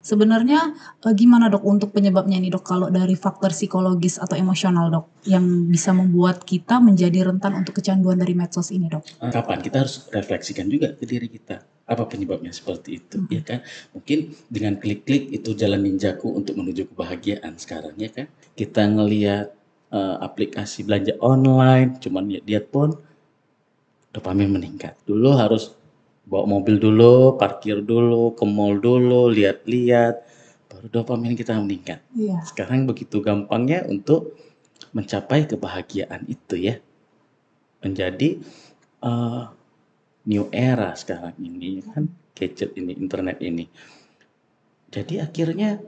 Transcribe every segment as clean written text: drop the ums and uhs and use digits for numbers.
Sebenarnya, gimana Dok untuk penyebabnya nih Dok, kalau dari faktor psikologis atau emosional Dok, yang bisa membuat kita menjadi rentan untuk kecanduan dari medsos ini Dok? Kapan kita harus refleksikan juga ke diri kita, apa penyebabnya seperti itu, ya kan? Mungkin dengan klik-klik itu jalan ninjaku untuk menuju kebahagiaan sekarang, ya kan? Kita ngelihat aplikasi belanja online, cuman lihat pun dopamin meningkat. Dulu harus bawa mobil dulu, parkir dulu, ke mall dulu, lihat-lihat, baru dopamin kita meningkat. Iya. Sekarang begitu gampangnya untuk mencapai kebahagiaan itu ya, menjadi eh, new era sekarang ini kan, gadget ini, internet ini. Jadi akhirnya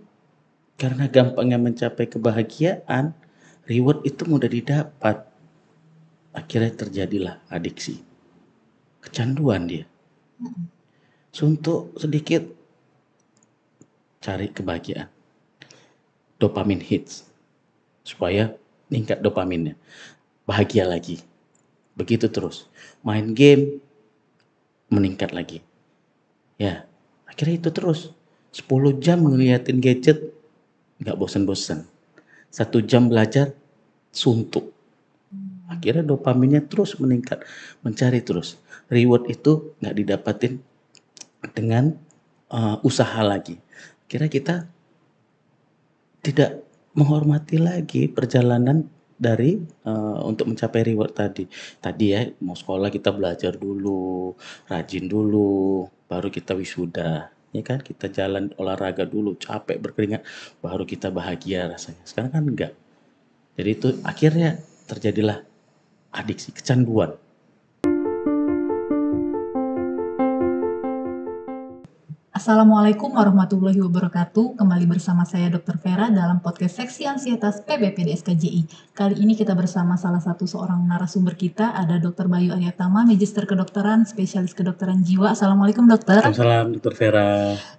karena gampangnya mencapai kebahagiaan, reward itu mudah didapat. Akhirnya terjadilah adiksi, kecanduan dia. Suntuk sedikit cari kebahagiaan, dopamin hits supaya meningkat dopaminnya, bahagia lagi. Begitu terus. Main game meningkat lagi. Ya, akhirnya itu terus. 10 jam ngeliatin gadget nggak bosan-bosan. 1 jam belajar suntuk. Akhirnya dopaminnya terus meningkat, mencari terus. Reward itu nggak didapatin dengan usaha lagi. Akhirnya kita tidak menghormati lagi perjalanan dari untuk mencapai reward tadi. Tadi ya mau sekolah kita belajar dulu, rajin dulu, baru kita wisuda. Ya kan kita jalan olahraga dulu, capek berkeringat, baru kita bahagia rasanya. Sekarang kan enggak. Jadi itu akhirnya terjadilah adiksi, kecanduan. Assalamualaikum warahmatullahi wabarakatuh. Kembali bersama saya Dr. Vera dalam podcast Seksi Ansietas PBPD SKJI. Kali ini kita bersama salah satu seorang narasumber kita, ada Dr. Bayu Aryatama, Magister Kedokteran, Spesialis Kedokteran Jiwa. Assalamualaikum Dokter. Waalaikumsalam Dr. Vera.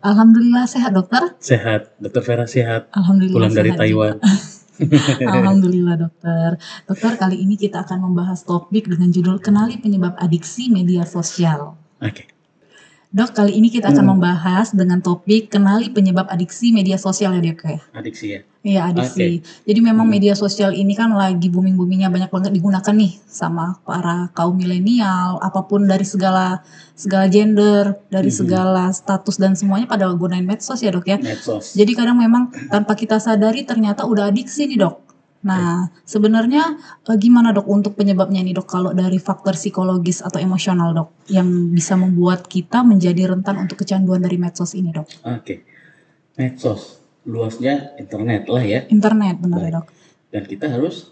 Alhamdulillah sehat Dokter. Sehat, Dr. Vera sehat. Alhamdulillah Pulang dari sehat Taiwan. Alhamdulillah Dokter. Dokter, kali ini kita akan membahas topik dengan judul Kenali Penyebab Adiksi Media Sosial. Oke. Dok, kali ini kita akan membahas dengan topik kenali penyebab adiksi media sosial ya Dok ya? Adiksi ya? Iya, adiksi. Jadi memang media sosial ini kan lagi booming-boomingnya, banyak banget digunakan nih sama para kaum milenial, apapun dari segala gender, dari segala status dan semuanya pada gunain medsos ya Dok ya? Medsos. Jadi kadang memang tanpa kita sadari ternyata udah adiksi nih Dok. Nah, sebenarnya gimana Dok untuk penyebabnya nih Dok, kalau dari faktor psikologis atau emosional Dok, yang bisa membuat kita menjadi rentan untuk kecanduan dari medsos ini Dok? Oke. Medsos, luasnya internet lah ya. Internet, benar ya Dok? Dan kita harus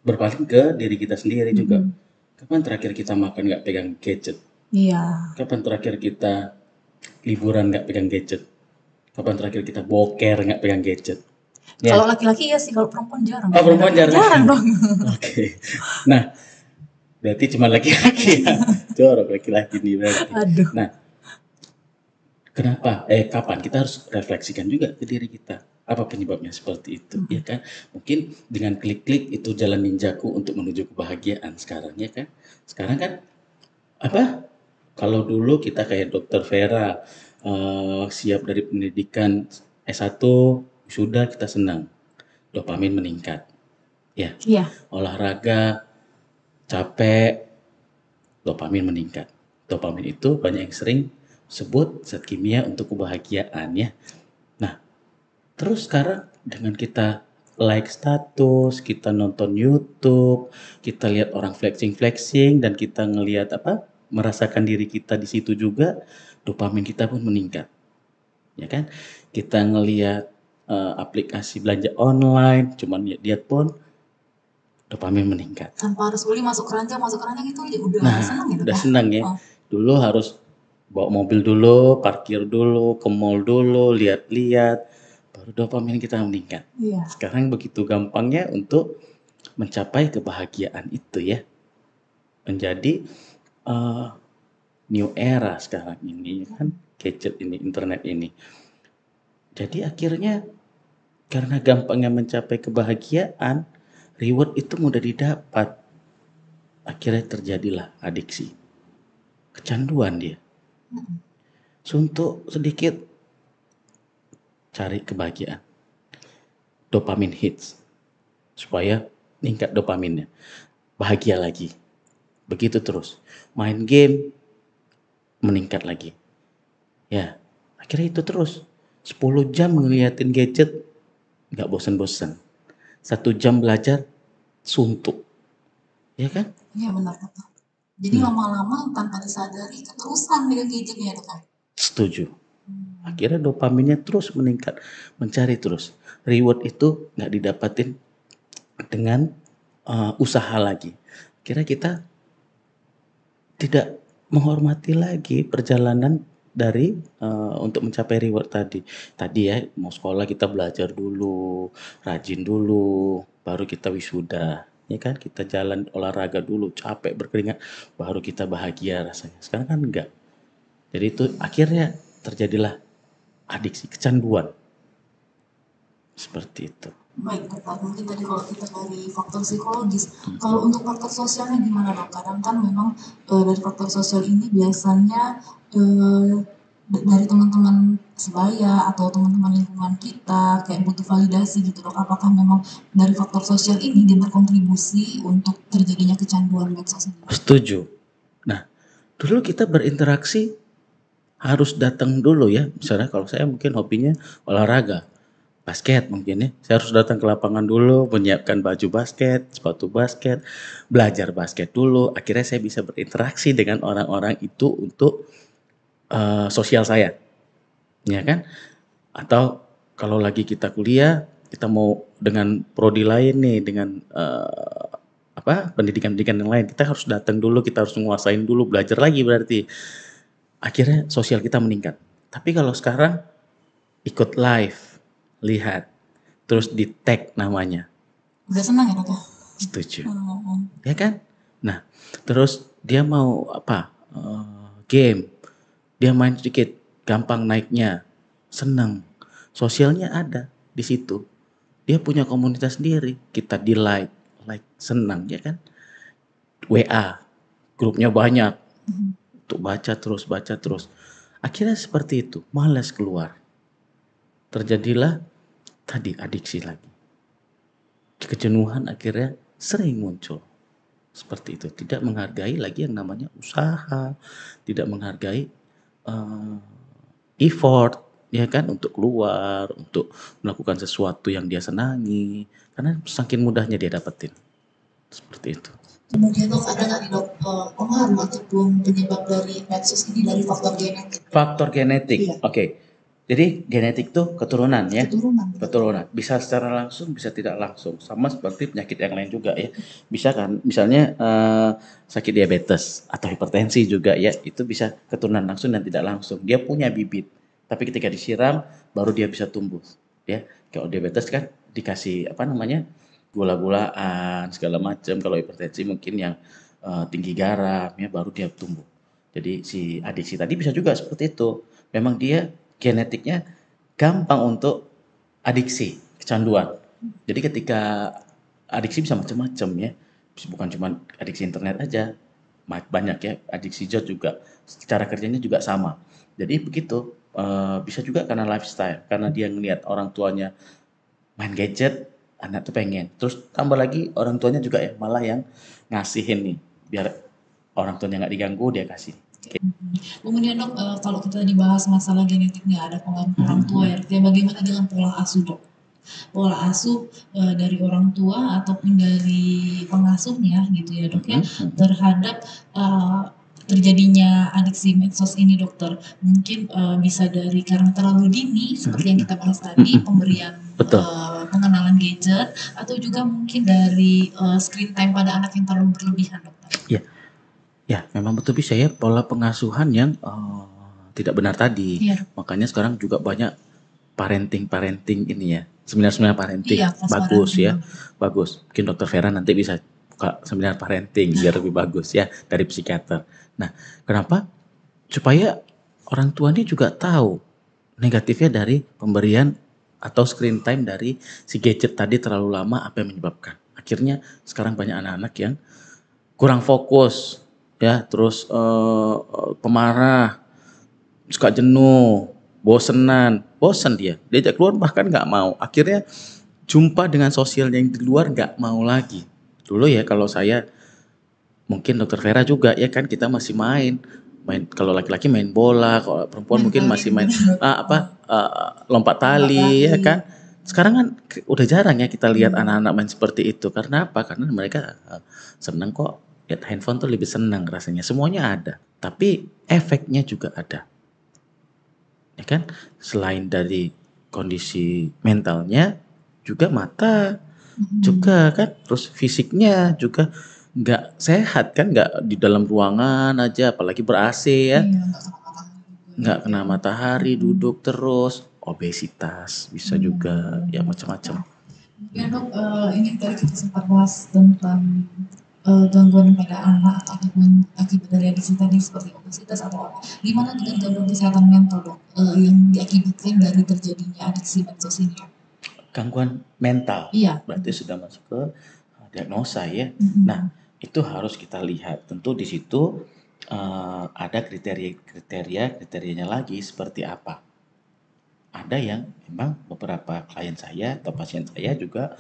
berpaling ke diri kita sendiri juga. Kapan terakhir kita makan nggak pegang gadget? Iya. Kapan terakhir kita liburan nggak pegang gadget? Kapan terakhir kita boker nggak pegang gadget? Ya. Kalau laki-laki ya sih, kalau perempuan jarang. Oh, perempuan jarang. Jarang dong. Oke. Nah, berarti cuma laki-laki ya. Jorok laki-laki nih berarti. Aduh. Nah, kenapa? Kapan kita harus refleksikan juga ke diri kita. Apa penyebabnya seperti itu, ya kan? Mungkin dengan klik-klik itu jalan ninjaku untuk menuju kebahagiaan sekarang, ya kan? Sekarang kan apa? Kalau dulu kita kayak Dokter Vera, siap dari pendidikan S1, sudah kita senang, dopamin meningkat, ya. Iya. Olahraga, capek, dopamin meningkat. Dopamin itu banyak yang sering sebut zat kimia untuk kebahagiaan ya. Nah, terus sekarang dengan kita like status, kita nonton YouTube, kita lihat orang flexing dan kita ngelihat merasakan diri kita di situ juga, dopamin kita pun meningkat. Ya kan? Kita ngelihat aplikasi belanja online, cuman lihat pun dopamin meningkat. Tanpa harus beli, masuk keranjang itu aja udah senang gitu. Udah senang ya. Dulu harus bawa mobil dulu, parkir dulu, ke mall dulu, lihat-lihat, baru dopamin kita meningkat. Iya. Sekarang begitu gampangnya untuk mencapai kebahagiaan itu ya, menjadi new era sekarang ini kan, gadget ini, internet ini. Jadi akhirnya karena gampangnya mencapai kebahagiaan, reward itu mudah didapat. Akhirnya terjadilah adiksi, kecanduan dia. Suntuk sedikit cari kebahagiaan, dopamin hits, supaya meningkat dopaminnya, bahagia lagi. Begitu terus, main game meningkat lagi. Ya, akhirnya itu terus. 10 jam ngeliatin gadget, nggak bosan-bosan. 1 jam belajar, suntuk. Ya kan? Iya benar Dok. Jadi Hmm, lama-lama tanpa disadari keterusan dengan gadgetnya Dok. setuju. Akhirnya dopaminnya terus meningkat, mencari terus. Reward itu nggak didapatin dengan usaha lagi. Kira kita tidak menghormati lagi perjalanan dari untuk mencapai reward tadi. Tadi ya mau sekolah kita belajar dulu, rajin dulu, baru kita wisuda. Ya kan kita jalan olahraga dulu, capek berkeringat, baru kita bahagia rasanya. Sekarang kan enggak. Jadi itu akhirnya terjadilah adiksi, kecanduan. Seperti itu. Baik Dok, mungkin tadi kalau kita dari faktor psikologis, kalau untuk faktor sosialnya gimana Dok? Kadang kan memang dari faktor sosial ini biasanya eh, dari teman-teman sebaya atau teman-teman lingkungan kita kayak butuh validasi gitu Dok. Apakah memang dari faktor sosial ini dia berkontribusi untuk terjadinya kecanduan medsos ini? Setuju. Nah, dulu kita berinteraksi harus datang dulu ya. Misalnya kalau saya mungkin hobinya olahraga, basket mungkin ya. Saya harus datang ke lapangan dulu, menyiapkan baju basket, sepatu basket, belajar basket dulu. Akhirnya saya bisa berinteraksi dengan orang-orang itu untuk sosial saya, ya kan? Atau kalau lagi kita kuliah, kita mau dengan prodi lain nih, dengan pendidikan-pendidikan yang lain, kita harus datang dulu, kita harus menguasain dulu, belajar lagi berarti. Akhirnya sosial kita meningkat. Tapi kalau sekarang ikut live, lihat, terus di tag namanya. Udah senang ya Dok ya? Setuju. Hmm. Ya kan? Nah, terus dia mau game, dia main sedikit, gampang naiknya, senang. Sosialnya ada di situ. Dia punya komunitas sendiri, kita di like, senang ya kan? WA, grupnya banyak, untuk baca terus. Akhirnya seperti itu, malas keluar. Terjadilah tadi adiksi lagi. Kejenuhan akhirnya sering muncul. Seperti itu, tidak menghargai lagi yang namanya usaha, tidak menghargai eh, effort, ya kan, untuk keluar, untuk melakukan sesuatu yang dia senangi, karena saking mudahnya dia dapetin. Seperti itu. Kemudian Dok, ada nggak nih Dok pengaruh ataupun penyebab dari medsos ini dari faktor genetik? Faktor genetik, Iya. oke. Jadi genetik tuh keturunan ya. Keturunan. Keturunan. Bisa secara langsung, bisa tidak langsung. Sama seperti penyakit yang lain juga ya. Bisa kan, misalnya sakit diabetes atau hipertensi juga ya. Itu bisa keturunan langsung dan tidak langsung. Dia punya bibit. Tapi ketika disiram, baru dia bisa tumbuh. Ya, kalau diabetes kan dikasih gula-gulaan segala macam. Kalau hipertensi mungkin yang tinggi garam ya, baru dia tumbuh. Jadi si adiksi tadi bisa juga seperti itu. Memang dia genetiknya gampang untuk adiksi, kecanduan. Jadi ketika adiksi bisa macam-macam ya. Bukan cuma adiksi internet aja. Banyak ya, adiksi zat juga. Cara kerjanya juga sama. Jadi begitu. Bisa juga karena lifestyle. Karena dia ngelihat orang tuanya main gadget, anak tuh pengen. Terus tambah lagi orang tuanya juga ya, malah yang ngasihin nih. Biar orang tuanya nggak diganggu, dia kasih. Kemudian Dok, kalau kita dibahas masalah genetik nih ada pengaruh orang tua ya, bagaimana dengan pola asuh Dok? Pola asuh dari orang tua ataupun dari pengasuhnya gitu ya Dok ya, terhadap terjadinya adiksi medsos ini dokter. Mungkin bisa dari karena terlalu dini seperti yang kita bahas tadi, pemberian Betul. pengenalan gadget, atau juga mungkin dari screen time pada anak yang terlalu berlebihan dokter. Ya, ya, memang betul bisa ya pola pengasuhan yang tidak benar tadi. Iya. Makanya sekarang juga banyak parenting ini ya, seminar-seminar parenting. Iya, Bagus ya, bagus. Mungkin Dokter Vera nanti bisa buka seminar parenting biar lebih bagus ya dari psikiater. Nah, kenapa? Supaya orang tua ini juga tahu negatifnya dari pemberian atau screen time dari si gadget tadi terlalu lama apa yang menyebabkan. Akhirnya sekarang banyak anak-anak yang kurang fokus ya, terus pemarah, suka jenuh, bosen dia, diajak keluar bahkan nggak mau. Akhirnya jumpa dengan sosial yang di luar nggak mau lagi. Dulu ya kalau saya, mungkin dokter Vera juga ya kan, kita masih main kalau laki-laki main bola, kalau perempuan Main mungkin tali masih main mungkin ya, Dok. lompat Lompat tali tali. ya kan. Sekarang kan udah jarang ya kita lihat Iya. anak-anak main seperti itu. Karena apa? Karena mereka seneng kok. Lihat handphone tuh lebih senang rasanya. Semuanya ada. Tapi efeknya juga ada. Ya kan? Selain dari kondisi mentalnya, juga mata, Mm-mm. juga kan, terus fisiknya juga nggak sehat kan, nggak di dalam ruangan aja, apalagi ber-AC ya, Iya, nggak kena matahari juga ya, nggak Dok kena ya. matahari, Mm-mm. duduk terus, obesitas bisa Iya, juga, iya, ya benar-benar, Dok. macam-macam. Nah, kemudian Dok, ini tadi kita sempat bahas tentang gangguan pada anak ataupun akibat dari adiksi tadi seperti obesitas atau apa. Gimana dengan gangguan kesehatan mental, Dok, yang diakibatkan dari terjadinya adiksi medsos ini? Gangguan mental Iya. berarti sudah masuk ke diagnosa ya. Nah, Mm-mm. itu harus kita lihat. Tentu di situ ada kriterianya lagi seperti apa. Ada yang memang beberapa klien saya atau pasien saya juga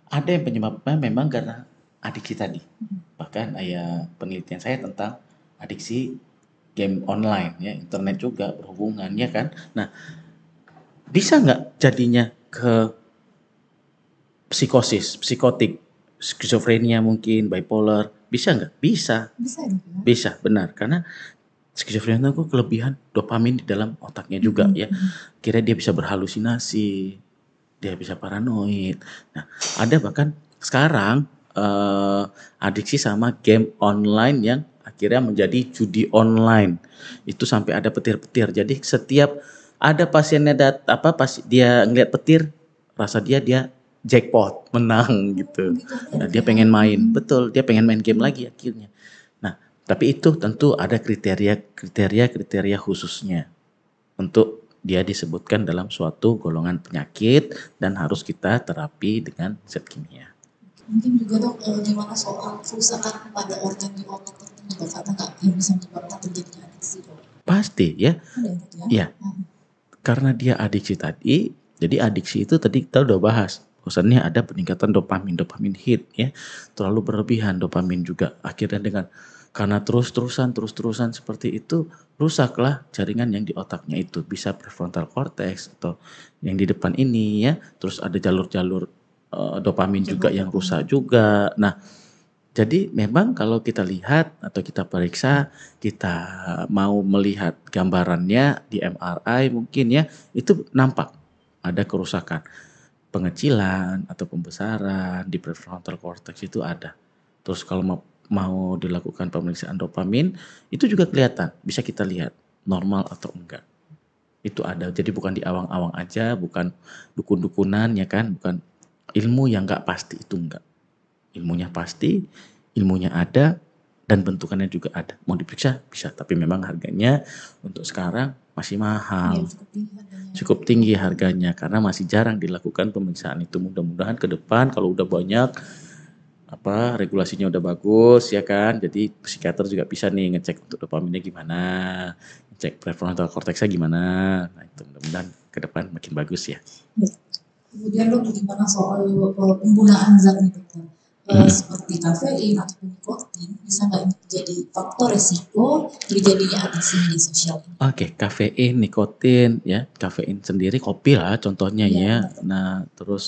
ada yang penyebabnya memang karena adiksi tadi. Bahkan ada penelitian saya tentang adiksi game online ya, internet juga berhubungan ya kan. Nah, bisa nggak jadinya ke psikosis, psikotik, skizofrenia mungkin, bipolar, bisa nggak? Bisa, Bisa ya, Dok ya? bisa, benar. Karena skizofrenia itu kelebihan dopamin di dalam otaknya juga Mm-mm. ya. Kira dia bisa berhalusinasi, dia bisa paranoid. Nah, ada bahkan sekarang adiksi sama game online yang akhirnya menjadi judi online. Itu sampai ada petir-petir. Jadi setiap ada pasiennya pas dia ngeliat petir, rasa dia jackpot, menang Oh, gitu. gitu ada ya, Nah, Dok dia ya? pengen main, Mm-mm. betul, dia pengen main game lagi akhirnya. Nah, tapi itu tentu ada kriteria khususnya untuk dia disebutkan dalam suatu golongan penyakit dan harus kita terapi dengan zat kimia. Mungkin juga Dok, gimana soal kerusakan pada organ di otak tertentu Dok, ada nggak yang bisa menyebabkan terjadinya adiksi Dok? Pasti ya, Ada ya Dok ya? ya, Hmm. karena dia adiksi tadi, jadi adiksi itu tadi kita udah bahas. Bosannya ada peningkatan dopamin hit ya, terlalu berlebihan dopamin juga. Akhirnya karena terus-terusan seperti itu, rusaklah jaringan yang di otaknya itu. Bisa prefrontal cortex atau yang di depan ini ya. Terus ada jalur-jalur dopamin juga Jalur yang rusak dopamin. juga. Nah, jadi memang kalau kita lihat atau kita periksa, kita mau melihat gambarannya di MRI mungkin ya, itu nampak ada kerusakan, pengecilan atau pembesaran di prefrontal cortex itu ada. Terus kalau mau dilakukan pemeriksaan dopamin, itu juga kelihatan, bisa kita lihat normal atau enggak. Itu ada. Jadi bukan di awang-awang aja, bukan dukun-dukunan ya kan, bukan ilmu yang enggak pasti, itu enggak. Ilmunya pasti, ilmunya ada, dan bentukannya juga ada. Mau diperiksa bisa, tapi memang harganya untuk sekarang masih Iya, mahal. cukup tinggi harganya ya Dok. Cukup tinggi harganya karena masih jarang dilakukan pemeriksaan itu. Mudah-mudahan ke depan kalau udah banyak regulasinya udah bagus ya kan. Jadi psikiater juga bisa nih ngecek untuk dopaminnya gimana, ngecek prefrontal cortexnya gimana. Nah, itu mudah-mudahan ke depan makin bagus ya. Ya. Kemudian Dok, gimana soal penggunaan zat nih Dokter? Seperti kafein atau nikotin, bisa nggak jadi faktor resiko terjadinya adiksi media sosial ini? Oke, kafein, nikotin ya. Kafein sendiri kopi lah contohnya Iya, ya. benar Dok. Nah, terus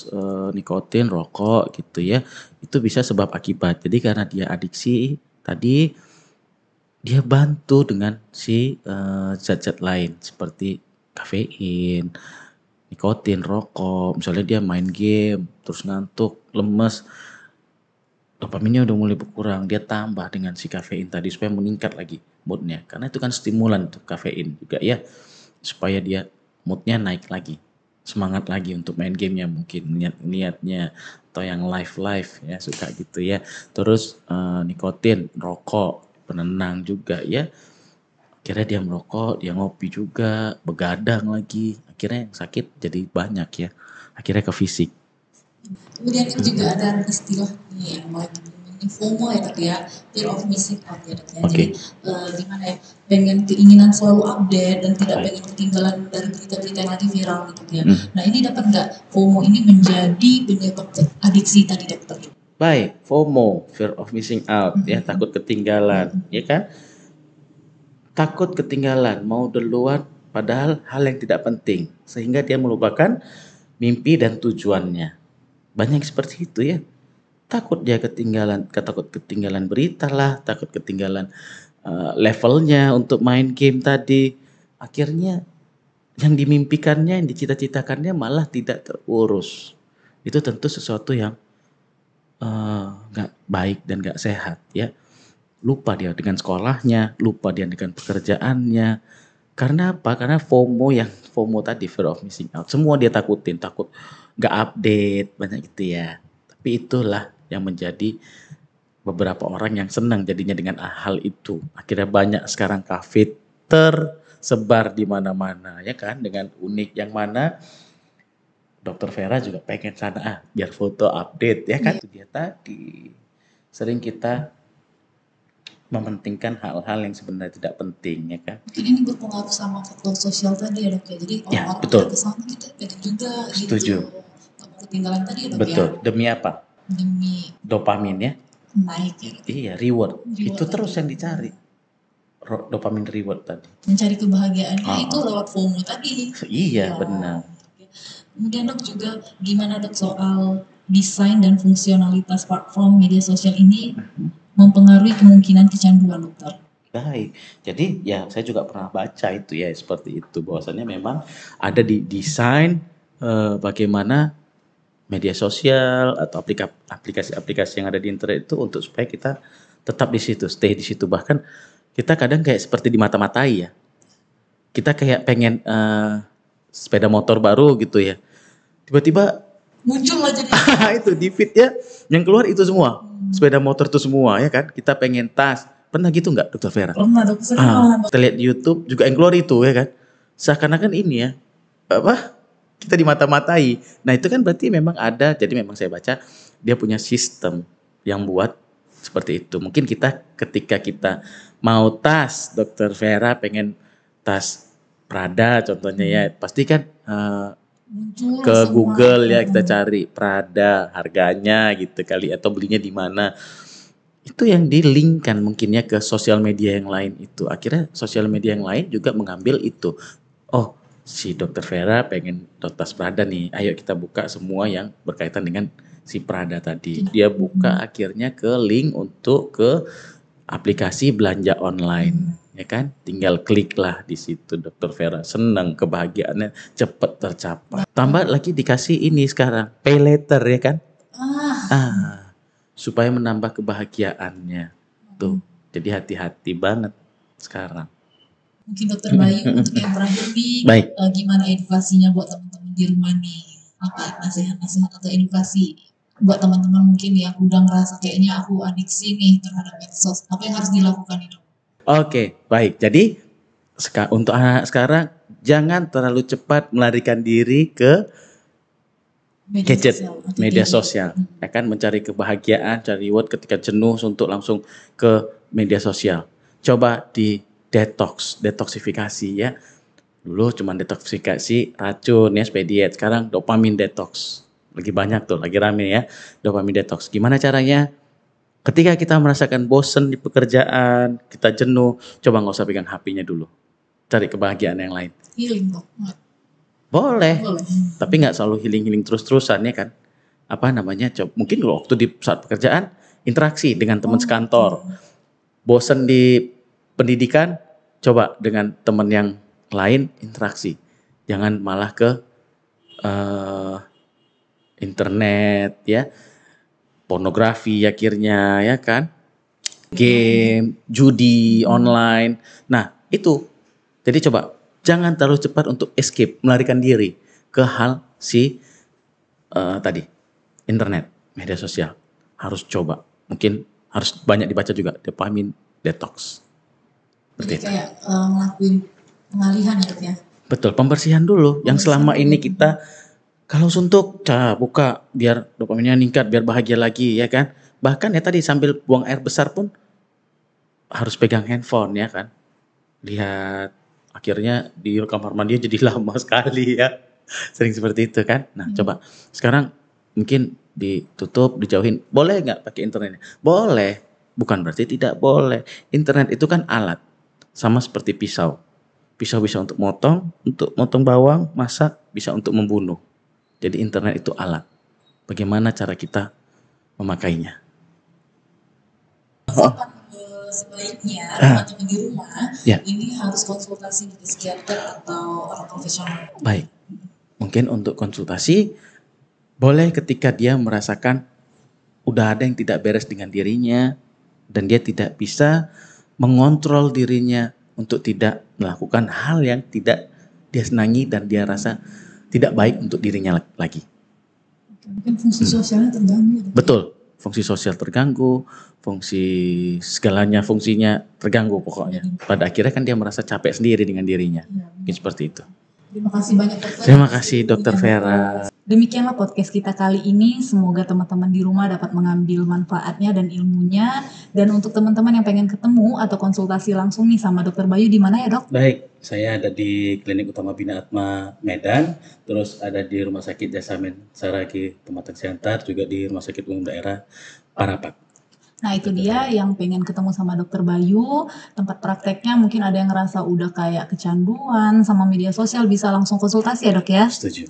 nikotin, rokok gitu ya. Itu bisa sebab akibat. Jadi karena dia adiksi tadi, dia bantu dengan si zat-zat lain seperti kafein, nikotin, rokok. Misalnya dia main game, terus ngantuk, lemes, dopaminnya udah mulai berkurang, dia tambah dengan si kafein tadi supaya meningkat lagi moodnya. Karena itu kan stimulan tuh kafein juga ya, supaya dia moodnya naik lagi, semangat lagi untuk main gamenya mungkin niatnya atau yang live ya suka gitu ya. Terus nikotin, rokok, penenang juga ya. Akhirnya dia merokok, dia ngopi juga, begadang lagi. Akhirnya yang sakit jadi banyak ya. Akhirnya ke fisik. Kemudian kan juga ada istilah nih yang lagi FOMO ya dok ya, fear of missing out ya dok ya. Oke. Jadi gimana ya, pengen keinginan selalu update dan tidak Baik. pengen ketinggalan dari berita-berita yang lagi viral gitu ya. Hmm. Nah ini dapat nggak FOMO ini menjadi penyebab adiksi tadi dokter? Baik, FOMO, fear of missing out, ya, takut ketinggalan, ya kan? Takut ketinggalan, mau duluan, padahal hal yang tidak penting, sehingga dia melupakan mimpi dan tujuannya. Banyak seperti itu ya. Takut dia ketinggalan, takut ketinggalan berita lah, takut ketinggalan levelnya untuk main game tadi. Akhirnya yang dimimpikannya, yang dicita-citakannya malah tidak terurus. Itu tentu sesuatu yang nggak baik dan nggak sehat ya. Lupa dia dengan sekolahnya, lupa dia dengan pekerjaannya. Karena apa? Karena FOMO tadi, fear of missing out. Semua dia takutin, takut nggak update, banyak gitu ya. Tapi itulah yang menjadi beberapa orang yang senang jadinya dengan hal itu. Akhirnya banyak sekarang kafe tersebar di mana-mana ya kan, dengan unik yang mana Dokter Vera juga pengen sana biar foto update ya kan. Itu dia tadi. Sering kita mementingkan hal-hal yang sebenarnya tidak penting ya kan. Mungkin ini berpengaruh sama faktor sosial tadi ya dok ya. Jadi Ya, orang-orang betul. yang kesana kita pengen juga Setuju. gitu. Gak mau ketinggalan tadi ya dok Betul. ya. Demi apa? Demi Dopamin ya. naik ya. Iya, reward. Reward Itu terus tadi. yang dicari. Dopamin reward tadi. Mencari kebahagiaannya Ah, itu lewat FOMO tadi. Iya, benar. Kemudian dok juga gimana dok soal desain dan fungsionalitas platform media sosial ini mempengaruhi kemungkinan kecanduan dokter? Baik. Jadi ya saya juga pernah baca itu ya seperti itu, bahwasannya memang ada di desain bagaimana media sosial atau aplikasi-aplikasi yang ada di internet itu untuk supaya kita tetap di situ, stay di situ. Bahkan kita kadang kayak seperti dimata-matai ya. Kita kayak pengen sepeda motor baru gitu ya. Tiba-tiba Muncul lah jadi. itu di feed ya, yang keluar itu semua. Sepeda motor itu semua ya kan. Kita pengen tas. Pernah gitu nggak Dokter Vera? Pernah dok, sering malah dok. Kita lihat di YouTube juga yang keluar itu ya kan. Seakan-akan ini ya, apa? Kita dimata-matai. Nah itu kan berarti memang ada, jadi memang saya baca dia punya sistem yang buat seperti itu. Mungkin kita ketika kita mau tas, Dokter Vera pengen tas Prada contohnya ya, pasti kan Muncul ke semua. Google ya kita cari Prada harganya gitu kali atau belinya di mana. Itu yang di-link-kan mungkinnya ke sosial media yang lain itu. Akhirnya sosial media yang lain juga mengambil itu. Oh, si Dokter Vera pengen tas Prada nih. Ayo kita buka semua yang berkaitan dengan si Prada tadi. Dia buka akhirnya ke link untuk ke aplikasi belanja online. Ya kan? Tinggal klik lah di situ Dokter Vera. Senang, kebahagiaannya cepat tercapai. Tambah lagi dikasih ini sekarang, pay later ya kan? Supaya menambah kebahagiaannya. Tuh. Jadi hati-hati banget sekarang. Mungkin Dokter Bayu untuk yang terakhir nih, Baik. Gimana edukasinya buat teman-teman di rumah nih? Apa nasihat-nasihat atau edukasi buat teman-teman mungkin yang udah ngerasa kayaknya aku adiksi nih terhadap medsos. Apa yang harus dilakukan itu? Oke, baik. Jadi untuk anak sekarang jangan terlalu cepat melarikan diri ke gadget, media sosial. Ya kan, mencari kebahagiaan, cari reward ketika jenuh untuk langsung ke media sosial. Coba di detoksifikasi ya. Dulu cuma detoksifikasi racun ya supaya diet. Sekarang dopamin detox. Lagi banyak tuh, lagi rame ya. Dopamin detox. Gimana caranya? Ketika kita merasakan bosen di pekerjaan, kita jenuh, coba nggak usah pegang HP-nya dulu. Cari kebahagiaan yang lain. Healing dok. Boleh. Tapi nggak selalu healing terusan ya kan. Apa namanya? Mungkin waktu di saat pekerjaan, interaksi dengan teman sekantor. Bosen di pendidikan, coba dengan teman yang lain interaksi. Jangan malah ke internet ya. Pornografi akhirnya ya kan. Game, judi online. Nah, itu. Jadi coba jangan terlalu cepat untuk escape, melarikan diri ke hal tadi internet, media sosial. Harus coba. Mungkin harus banyak dibaca juga dopamin detox. Jadi kayak ngelakuin pengalihan ya dok ya. Betul, pembersihan dulu. Yang selama ini kita kalau suntuk, buka biar dopaminnya meningkat, biar bahagia lagi ya kan. Bahkan ya tadi sambil buang air besar pun harus pegang handphone ya kan. Lihat, akhirnya di kamar mandi jadi lama sekali ya. Sering seperti itu kan. Nah coba sekarang mungkin ditutup, dijauhin. Boleh nggak pakai internetnya? Boleh. Bukan berarti tidak boleh. Internet itu kan alat. Sama seperti pisau. Pisau bisa untuk motong bawang, masak, bisa untuk membunuh. Jadi internet itu alat. Bagaimana cara kita memakainya? Kapan sebaiknya teman-teman di rumah Ya. ini harus konsultasi dengan psikiater atau orang profesional? Baik. Mungkin untuk konsultasi boleh ketika dia merasakan udah ada yang tidak beres dengan dirinya dan dia tidak bisa mengontrol dirinya untuk tidak melakukan hal yang tidak dia senangi dan dia rasa tidak baik untuk dirinya lagi. Mungkin fungsi sosialnya terganggu. Betul, fungsi sosial terganggu, fungsi segalanya fungsinya terganggu pokoknya. Pada akhirnya kan dia merasa capek sendiri dengan dirinya. Mungkin seperti itu. Terima kasih banyak dokter. Terima kasih Dokter Vera. Demikianlah podcast kita kali ini. Semoga teman-teman di rumah dapat mengambil manfaatnya dan ilmunya. Dan untuk teman-teman yang pengen ketemu atau konsultasi langsung nih sama Dokter Bayu, di mana ya dok? Baik, saya ada di Klinik Utama Bina Atma Medan, terus ada di Rumah Sakit Jasamen Saragi Pematang Siantar, juga di Rumah Sakit Umum Daerah Parapat. Nah itu dia yang pengen ketemu sama Dokter Bayu, tempat prakteknya mungkin ada yang ngerasa udah kayak kecanduan sama media sosial, bisa langsung konsultasi ya dok ya? Setuju.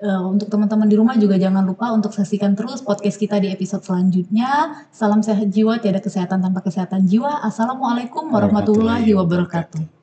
Untuk teman-teman di rumah juga jangan lupa untuk saksikan terus podcast kita di episode selanjutnya. Salam sehat jiwa, tiada kesehatan tanpa kesehatan jiwa. Assalamualaikum warahmatullahi wabarakatuh.